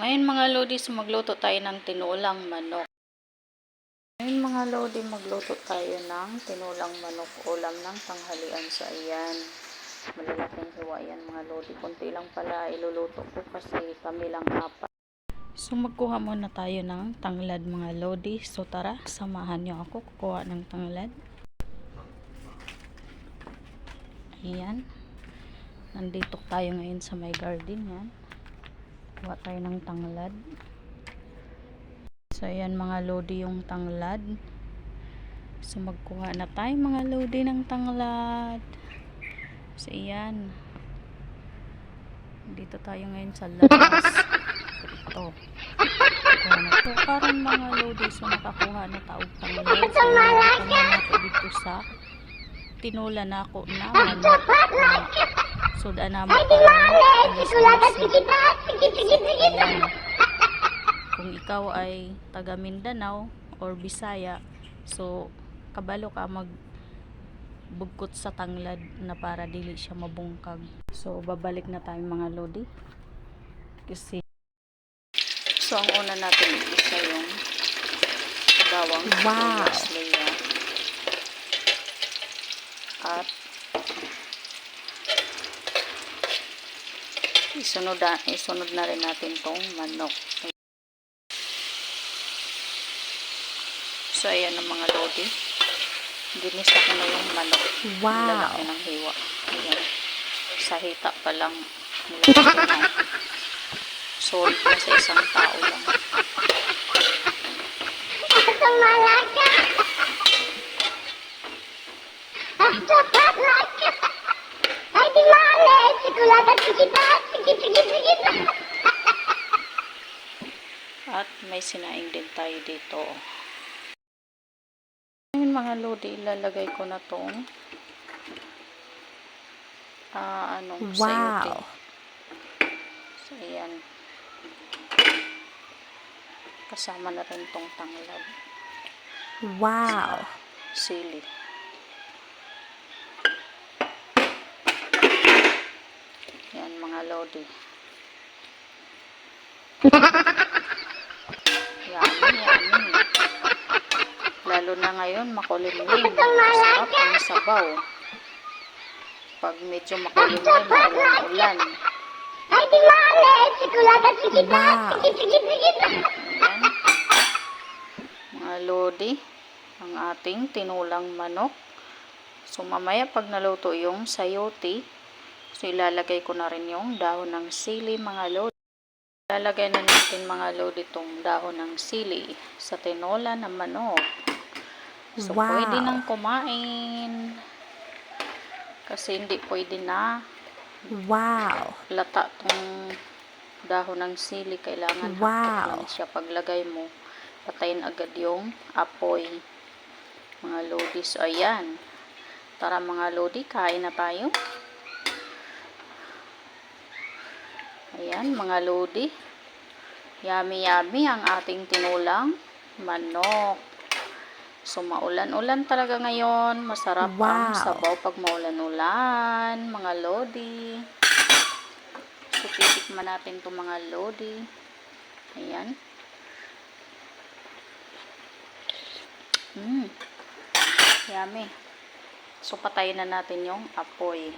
Ngayon mga lodis, magluto tayo ng tinulang manok. Ngayon mga lodi, magluto tayo ng tinulang manok, ulam ng tanghalian. So ayan, malalaking hiwa yan mga lodi. Kunti lang pala iluluto ko kasi kami lang apat. So magkuha muna tayo ng tanglad mga lodi. So tara, samahan nyo ako kukuha ng tanglad. Ayan, nandito tayo ngayon sa may garden yan. Kuha tayo ng tanglad. So ayan mga lodi yung tanglad. So magkuha na tayo mga lodi ng tanglad. So ayan, dito tayo ngayon sa labas. Ito, kuha na ito karon mga lodi. So nakakuha na taog tanglad. So nakakuha na ako dito sa tinula na ako na manok. So daan naman ayan. Kung ikaw ay taga Mindanao or Bisaya, so kabalo ka magbugkot sa tanglad na para dili siya mabungkag. So babalik na tayo mga lodi kasi so ang una natin isa yung bawang leya at isunod na rin natin tong manok. So ayan ang mga lodi, ginisa ko na yung manok. Lalaki ng hiwa. Ayan, sa hita pa lang nilagay na. Solid na sa isang tao lang. At may sinaing din tayo dito. Ngayon mga lodi, ilalagay ko na tong sayote. So ayan, kasama na rin tong tanglad. Sili. Yan mga lodi. Yummy. Lalo na ngayon, makulimlim. Masarap ang sabaw. Pag medyo makulimlim, ulan-ulan. Ayan. Mga lodi, ang ating tinulang manok. So mamaya pag naluto yung sayote, so ilalagay ko na rin yung dahon ng sili mga lodi. Ilalagay na natin mga lodi itong dahon ng sili sa tinola ng manok. So pwede nang kumain kasi hindi pwede na lata tong dahon ng sili. Kailangan hapot lang siya. Paglagay mo, patayin agad yung apoy mga lodi. So ayan, tara mga lodi, kain na tayo. Ayan mga lodi, yummy ang ating tinulang manok. So maulan-ulan talaga ngayon, masarap ang sabaw pag maulan-ulan mga lodi. So titikman natin itong mga lodi. Ayan. Yummy. So patayin na natin yung apoy.